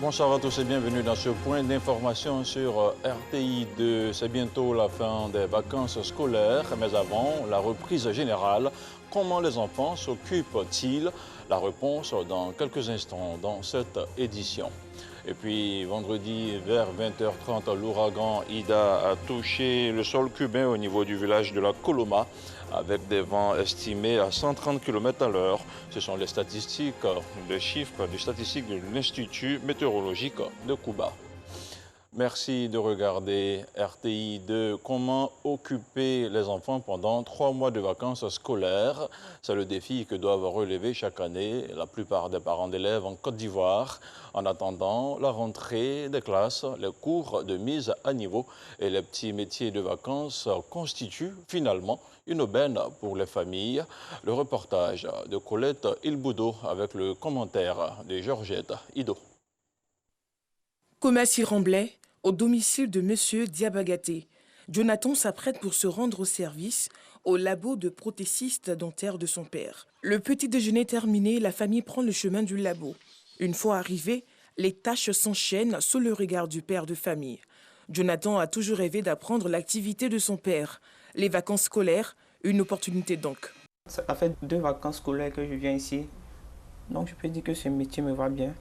Bonsoir à tous et bienvenue dans ce point d'information sur RTI2. C'est bientôt la fin des vacances scolaires, mais avant la reprise générale, comment les enfants s'occupent-ils? La réponse dans quelques instants dans cette édition. Et puis vendredi vers 20h30, l'ouragan Ida a touché le sol cubain au niveau du village de la Coloma avec des vents estimés à 130 km/h. Ce sont les statistiques, les chiffres des statistiques de l'Institut météorologique de Cuba. Merci de regarder RTI2. Comment occuper les enfants pendant 3 mois de vacances scolaires? C'est le défi que doivent relever chaque année la plupart des parents d'élèves en Côte d'Ivoire. En attendant la rentrée des classes, les cours de mise à niveau et les petits métiers de vacances constituent finalement une aubaine pour les familles. Le reportage de Colette Ilboudo avec le commentaire de Georgette Ido. Comme s'y remblait au domicile de M. Diabagaté, Jonathan s'apprête pour se rendre au service au labo de prothésiste dentaire de son père. Le petit déjeuner terminé, la famille prend le chemin du labo. Une fois arrivé, les tâches s'enchaînent sous le regard du père de famille. Jonathan a toujours rêvé d'apprendre l'activité de son père. Les vacances scolaires, une opportunité donc. Ça fait 2 vacances scolaires que je viens ici. Donc je peux dire que ce métier me va bien.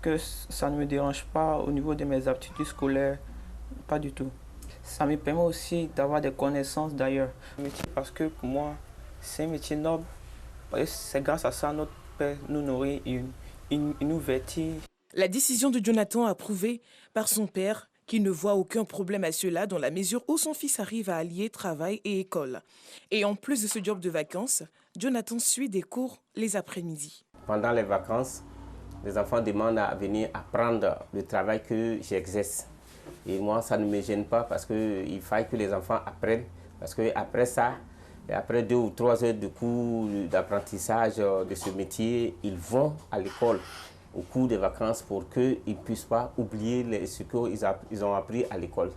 Que ça ne me dérange pas au niveau de mes aptitudes scolaires, pas du tout. Ça me permet aussi d'avoir des connaissances d'ailleurs. Parce que pour moi, c'est un métier noble. C'est grâce à ça notre père nous nourrit et nous vêtit. La décision de Jonathan approuvée par son père, qui ne voit aucun problème à cela dans la mesure où son fils arrive à allier travail et école. Et en plus de ce job de vacances, Jonathan suit des cours les après-midi. Pendant les vacances, les enfants demandent à venir apprendre le travail que j'exerce. Et moi, ça ne me gêne pas parce qu'il faut que les enfants apprennent. Parce qu'après ça, après 2 ou 3 heures de cours d'apprentissage de ce métier, ils vont à l'école au cours des vacances pour qu'ils ne puissent pas oublier ce qu'ils ont appris à l'école.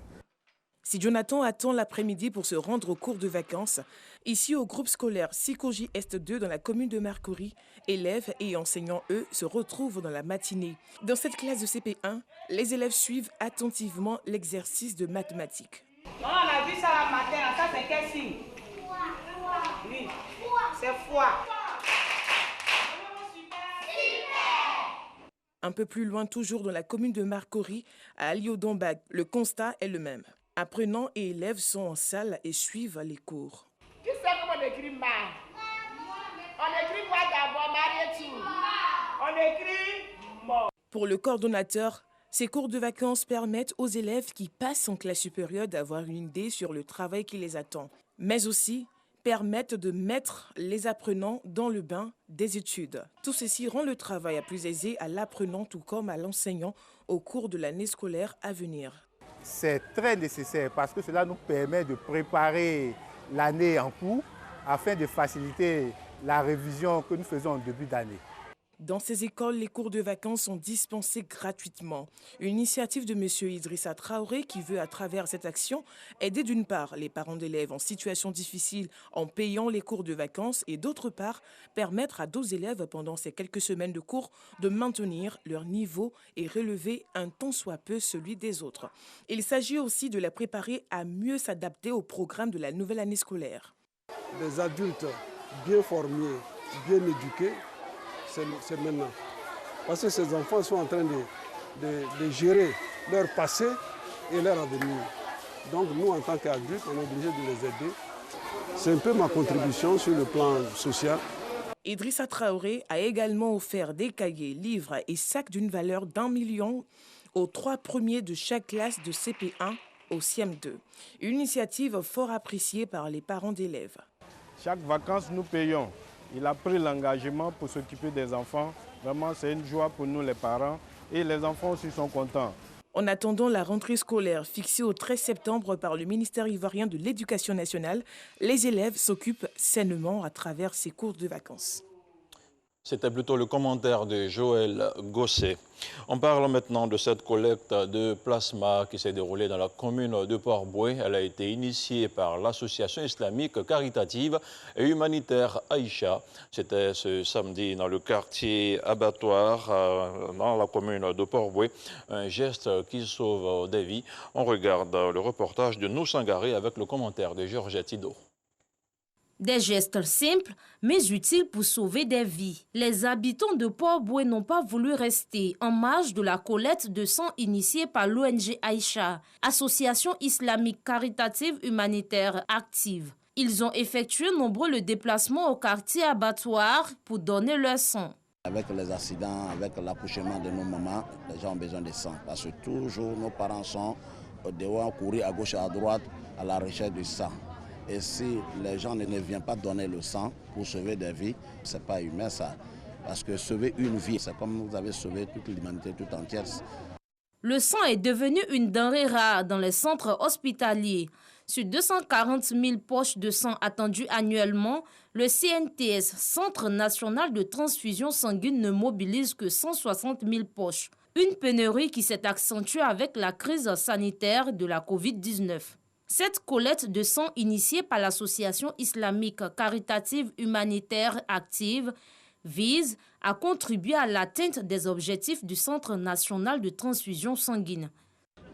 Si Jonathan attend l'après-midi pour se rendre au cours de vacances, ici au groupe scolaire Sikoji Est 2 dans la commune de Marcory, élèves et enseignants, eux, se retrouvent dans la matinée. Dans cette classe de CP1, les élèves suivent attentivement l'exercice de mathématiques. On a vu ça la matin, ça c'est quel signe? Oui, c'est foi. Un peu plus loin, toujours dans la commune de Marcory, à Aliodombag, le constat est le même. Apprenants et élèves sont en salle et suivent les cours. Qui sait comment on écrit mal? On écrit quoi d'abord, Marietou? On écrit mort. Pour le coordonnateur, ces cours de vacances permettent aux élèves qui passent en classe supérieure d'avoir une idée sur le travail qui les attend, mais aussi permettent de mettre les apprenants dans le bain des études. Tout ceci rend le travail plus aisé à l'apprenant tout comme à l'enseignant au cours de l'année scolaire à venir. C'est très nécessaire parce que cela nous permet de préparer l'année en cours afin de faciliter la révision que nous faisons en début d'année. Dans ces écoles, les cours de vacances sont dispensés gratuitement. Une initiative de M. Idrissa Traoré qui veut, à travers cette action, aider d'une part les parents d'élèves en situation difficile en payant les cours de vacances et d'autre part, permettre à 2 élèves pendant ces quelques semaines de cours de maintenir leur niveau et relever un tant soit peu celui des autres. Il s'agit aussi de la préparer à mieux s'adapter au programme de la nouvelle année scolaire. Des adultes bien formés, bien éduqués, c'est maintenant. Parce que ces enfants sont en train de gérer leur passé et leur avenir. Donc nous, en tant qu'adultes, on est obligé de les aider. C'est un peu ma contribution sur le plan social. Idrissa Traoré a également offert des cahiers, livres et sacs d'une valeur d'1 million aux 3 premiers de chaque classe de CP1 au CM2. Une initiative fort appréciée par les parents d'élèves. Chaque vacances, nous payons. Il a pris l'engagement pour s'occuper des enfants. Vraiment, c'est une joie pour nous les parents et les enfants aussi sont contents. En attendant la rentrée scolaire fixée au 13 septembre par le ministère ivoirien de l'Éducation nationale, les élèves s'occupent sainement à travers ces cours de vacances. C'était plutôt le commentaire de Joël Gosset. On parle maintenant de cette collecte de plasma qui s'est déroulée dans la commune de Port-Bouët. Elle a été initiée par l'association islamique caritative et humanitaire Aïcha. C'était ce samedi dans le quartier abattoir dans la commune de Port-Bouët. Un geste qui sauve des vies. On regarde le reportage de Nou Sangaré avec le commentaire de Georgette Tido. Des gestes simples, mais utiles pour sauver des vies. Les habitants de Port-Bouët n'ont pas voulu rester en marge de la collecte de sang initiée par l'ONG Aïcha, association islamique caritative humanitaire active. Ils ont effectué nombreux le déplacement au quartier abattoir pour donner leur sang. Avec les accidents, avec l'accouchement de nos mamans, les gens ont besoin de sang. Parce que toujours nos parents sont au dehors, courir à gauche et à droite à la recherche du sang. Et si les gens ne viennent pas donner le sang pour sauver des vies, ce n'est pas humain ça. Parce que sauver une vie, c'est comme vous avez sauvé toute l'humanité tout entière. Le sang est devenu une denrée rare dans les centres hospitaliers. Sur 240 000 poches de sang attendues annuellement, le CNTS, Centre national de transfusion sanguine, ne mobilise que 160 000 poches. Une pénurie qui s'est accentuée avec la crise sanitaire de la Covid-19. Cette collecte de sang initiée par l'association islamique caritative humanitaire active vise à contribuer à l'atteinte des objectifs du Centre national de transfusion sanguine.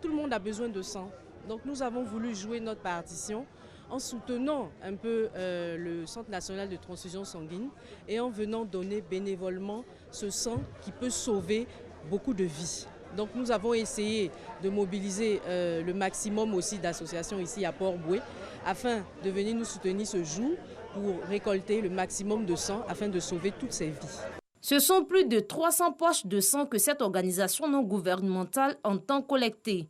Tout le monde a besoin de sang, donc nous avons voulu jouer notre partition en soutenant un peu le Centre national de transfusion sanguine et en venant donner bénévolement ce sang qui peut sauver beaucoup de vies. Donc nous avons essayé de mobiliser le maximum aussi d'associations ici à Port-Bouët afin de venir nous soutenir ce jour pour récolter le maximum de sang afin de sauver toutes ces vies. Ce sont plus de 300 poches de sang que cette organisation non gouvernementale entend collecter.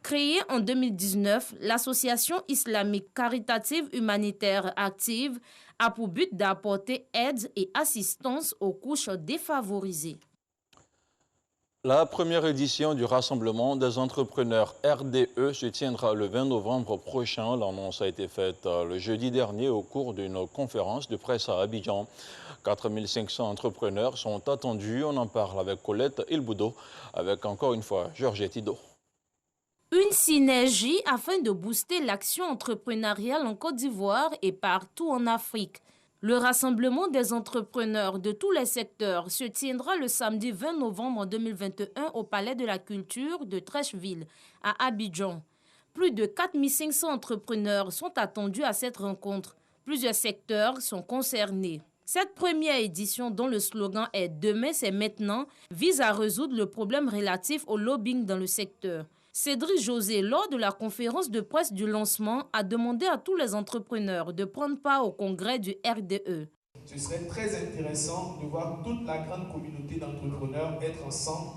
Créée en 2019, l'association islamique caritative humanitaire active a pour but d'apporter aide et assistance aux couches défavorisées. La première édition du Rassemblement des entrepreneurs RDE se tiendra le 20 novembre prochain. L'annonce a été faite le jeudi dernier au cours d'une conférence de presse à Abidjan. 4500 entrepreneurs sont attendus. On en parle avec Colette Ilboudo, avec encore une fois Georgette Tido. Une synergie afin de booster l'action entrepreneuriale en Côte d'Ivoire et partout en Afrique. Le rassemblement des entrepreneurs de tous les secteurs se tiendra le samedi 20 novembre 2021 au Palais de la Culture de Trècheville, à Abidjan. Plus de 4500 entrepreneurs sont attendus à cette rencontre. Plusieurs secteurs sont concernés. Cette première édition, dont le slogan est « Demain, c'est maintenant », vise à résoudre le problème relatif au lobbying dans le secteur. Cédric José, lors de la conférence de presse du lancement, a demandé à tous les entrepreneurs de prendre part au congrès du RDE. Ce serait très intéressant de voir toute la grande communauté d'entrepreneurs être ensemble,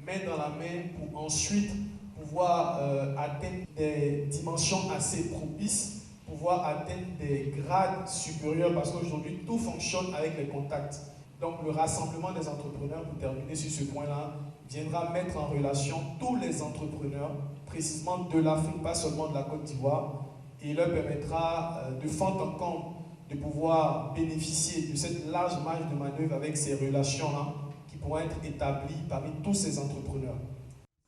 main dans la main, pour ensuite pouvoir atteindre des dimensions assez propices, pouvoir atteindre des grades supérieurs, parce qu'aujourd'hui, tout fonctionne avec les contacts. Donc le rassemblement des entrepreneurs, pour terminer sur ce point-là, viendra mettre en relation tous les entrepreneurs, précisément de l'Afrique, pas seulement de la Côte d'Ivoire, et leur permettra de fond en comble de pouvoir bénéficier de cette large marge de manœuvre avec ces relations-là qui pourront être établies parmi tous ces entrepreneurs.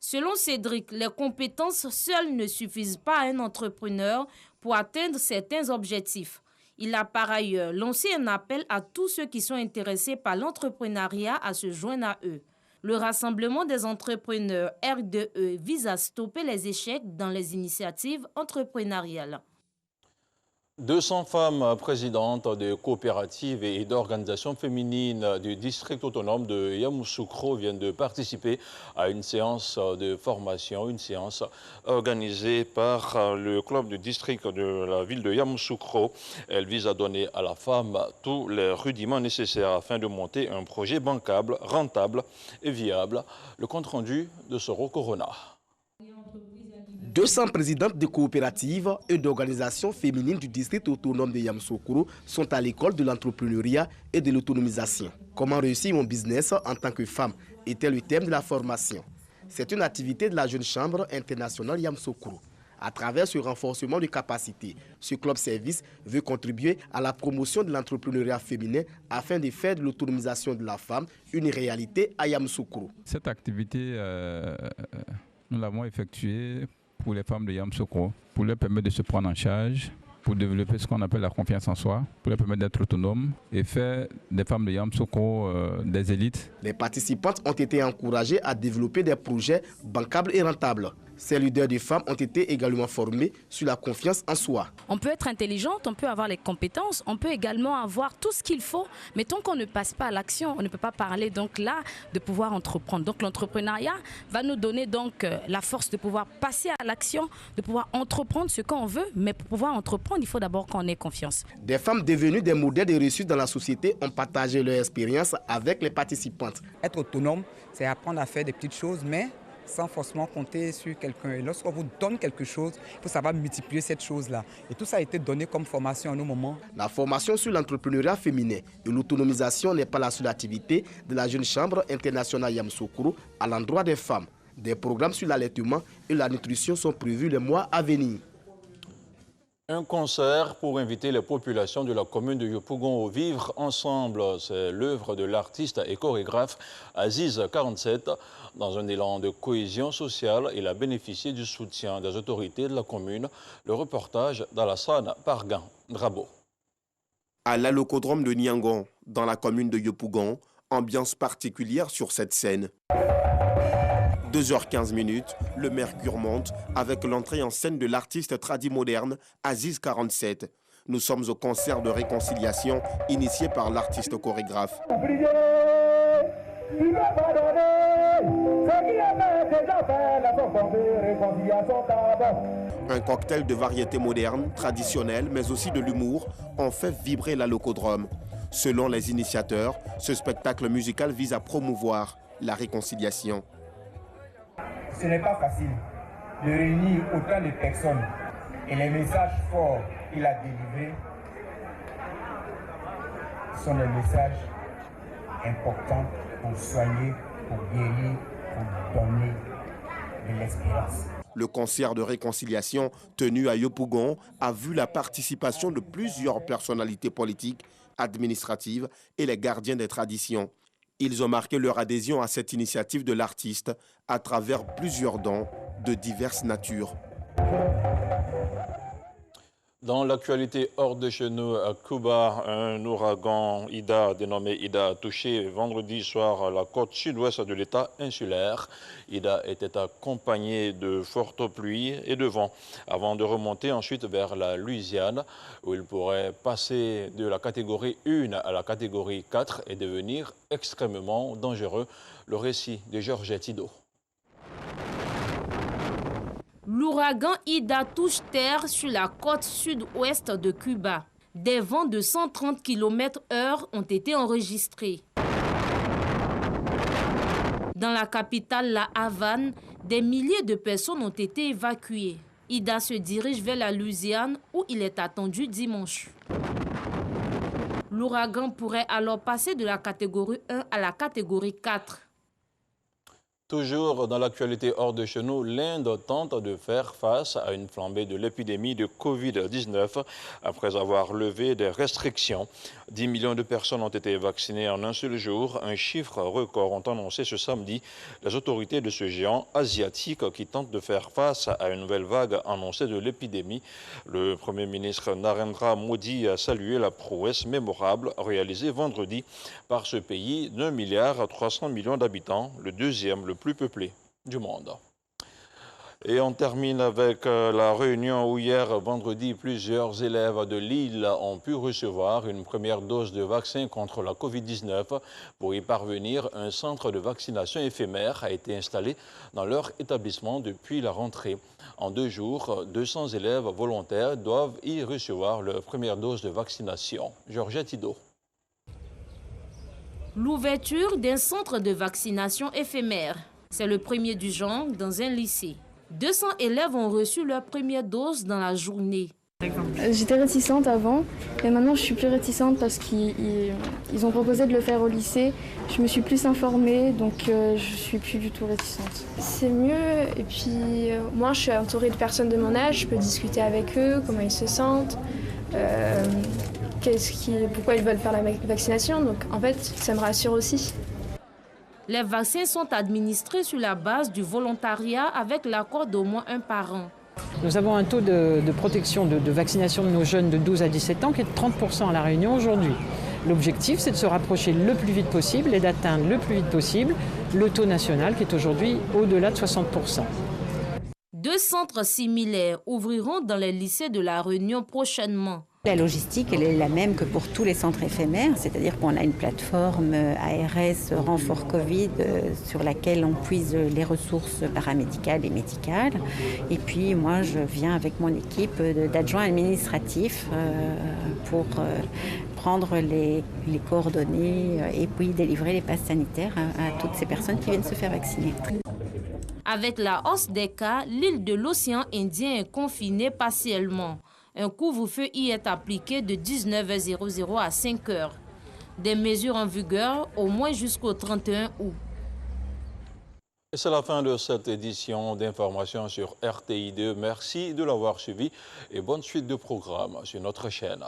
Selon Cédric, les compétences seules ne suffisent pas à un entrepreneur pour atteindre certains objectifs. Il a par ailleurs lancé un appel à tous ceux qui sont intéressés par l'entrepreneuriat à se joindre à eux. Le rassemblement des entrepreneurs RDE vise à stopper les échecs dans les initiatives entrepreneuriales. 200 femmes présidentes de coopératives et d'organisations féminines du district autonome de Yamoussoukro viennent de participer à une séance de formation, une séance organisée par le club du district de la ville de Yamoussoukro. Elle vise à donner à la femme tous les rudiments nécessaires afin de monter un projet bancable, rentable et viable. Le compte-rendu de Soro Corona. 200 présidentes de coopératives et d'organisations féminines du district autonome de Yamoussoukro sont à l'école de l'entrepreneuriat et de l'autonomisation. Comment réussir mon business en tant que femme était le thème de la formation. C'est une activité de la Jeune Chambre internationale Yamoussoukro. à travers ce renforcement de capacités. Ce club service veut contribuer à la promotion de l'entrepreneuriat féminin afin de faire de l'autonomisation de la femme une réalité à Yamoussoukro. Cette activité, nous l'avons effectuée pour les femmes de Yamoussoukro, pour leur permettre de se prendre en charge, pour développer ce qu'on appelle la confiance en soi, pour leur permettre d'être autonomes et faire des femmes de Yamoussoukro des élites. Les participantes ont été encouragées à développer des projets bancables et rentables. Ces leaders de femmes ont été également formés sur la confiance en soi. On peut être intelligente, on peut avoir les compétences, on peut également avoir tout ce qu'il faut, mais tant qu'on ne passe pas à l'action, on ne peut pas parler donc là de pouvoir entreprendre. Donc l'entrepreneuriat va nous donner donc la force de pouvoir passer à l'action, de pouvoir entreprendre ce qu'on veut, mais pour pouvoir entreprendre, il faut d'abord qu'on ait confiance. Des femmes devenues des modèles de réussite dans la société ont partagé leur expérience avec les participantes. Être autonome, c'est apprendre à faire des petites choses, mais sans forcément compter sur quelqu'un. Et lorsqu'on vous donne quelque chose, il faut savoir multiplier cette chose-là. Et tout ça a été donné comme formation à nos moments. La formation sur l'entrepreneuriat féminin et l'autonomisation n'est pas la seule activité de la Jeune Chambre internationale Yamoussoukro à l'endroit des femmes. Des programmes sur l'allaitement et la nutrition sont prévus les mois à venir. Un concert pour inviter les populations de la commune de Yopougon au Vivre Ensemble. C'est l'œuvre de l'artiste et chorégraphe Aziz 47. Dans un élan de cohésion sociale, il a bénéficié du soutien des autorités de la commune. Le reportage d'Alassane Pargan Drabo. À l'allocodrome de Niangon, dans la commune de Yopougon, ambiance particulière sur cette scène. 2h15, le mercure monte avec l'entrée en scène de l'artiste tradi moderne Aziz 47. Nous sommes au concert de réconciliation initié par l'artiste chorégraphe. Un cocktail de variétés modernes, traditionnelles, mais aussi de l'humour ont fait vibrer l'allocodrome. Selon les initiateurs, ce spectacle musical vise à promouvoir la réconciliation. Ce n'est pas facile de réunir autant de personnes et les messages forts qu'il a délivrés sont des messages importants pour soigner, pour guérir, pour donner de l'espérance. Le concert de réconciliation tenu à Yopougon a vu la participation de plusieurs personnalités politiques, administratives et les gardiens des traditions. Ils ont marqué leur adhésion à cette initiative de l'artiste à travers plusieurs dons de diverses natures. Dans l'actualité hors de chez nous, à Cuba, un ouragan Ida, dénommé Ida, a touché vendredi soir la côte sud-ouest de l'État insulaire. Ida était accompagné de fortes pluies et de vent avant de remonter ensuite vers la Louisiane, où il pourrait passer de la catégorie 1 à la catégorie 4 et devenir extrêmement dangereux. Le récit de Georgette Ido. L'ouragan Ida touche terre sur la côte sud-ouest de Cuba. Des vents de 130 km/h ont été enregistrés. Dans la capitale, la Havane, des milliers de personnes ont été évacuées. Ida se dirige vers la Louisiane où il est attendu dimanche. L'ouragan pourrait alors passer de la catégorie 1 à la catégorie 4. Toujours dans l'actualité hors de chez nous, l'Inde tente de faire face à une flambée de l'épidémie de Covid-19 après avoir levé des restrictions. 10 millions de personnes ont été vaccinées en un seul jour. Un chiffre record ont annoncé ce samedi les autorités de ce géant asiatique qui tente de faire face à une nouvelle vague annoncée de l'épidémie. Le Premier ministre Narendra Modi a salué la prouesse mémorable réalisée vendredi par ce pays d'1,3 milliard d'habitants, le deuxième le plus peuplé du monde. Et on termine avec la réunion où hier, vendredi, plusieurs élèves de Lille ont pu recevoir une première dose de vaccin contre la Covid-19. Pour y parvenir, un centre de vaccination éphémère a été installé dans leur établissement depuis la rentrée. En 2 jours, 200 élèves volontaires doivent y recevoir leur première dose de vaccination. Georgette Ido. L'ouverture d'un centre de vaccination éphémère. C'est le premier du genre dans un lycée. 200 élèves ont reçu leur première dose dans la journée. J'étais réticente avant, mais maintenant je suis plus réticente parce qu'ils ont proposé de le faire au lycée. Je me suis plus informée, donc je suis plus du tout réticente. C'est mieux, et puis moi je suis entourée de personnes de mon âge, je peux discuter avec eux, comment ils se sentent, pourquoi ils veulent faire la vaccination, donc en fait ça me rassure aussi. Les vaccins sont administrés sur la base du volontariat avec l'accord d'au moins un parent. Nous avons un taux de protection de vaccination de nos jeunes de 12 à 17 ans qui est de 30% à La Réunion aujourd'hui. L'objectif, c'est de se rapprocher le plus vite possible et d'atteindre le plus vite possible le taux national qui est aujourd'hui au-delà de 60%. 2 centres similaires ouvriront dans les lycées de La Réunion prochainement. La logistique, elle est la même que pour tous les centres éphémères, c'est-à-dire qu'on a une plateforme ARS renfort Covid sur laquelle on puise les ressources paramédicales et médicales. Et puis moi, je viens avec mon équipe d'adjoints administratifs pour prendre les coordonnées et puis délivrer les passes sanitaires à toutes ces personnes qui viennent se faire vacciner. Avec la hausse des cas, l'île de l'océan Indien est confinée partiellement. Un couvre-feu y est appliqué de 19h00 à 5h. Des mesures en vigueur au moins jusqu'au 31 août. Et c'est la fin de cette édition d'information sur RTI2. Merci de l'avoir suivi et bonne suite de programme sur notre chaîne.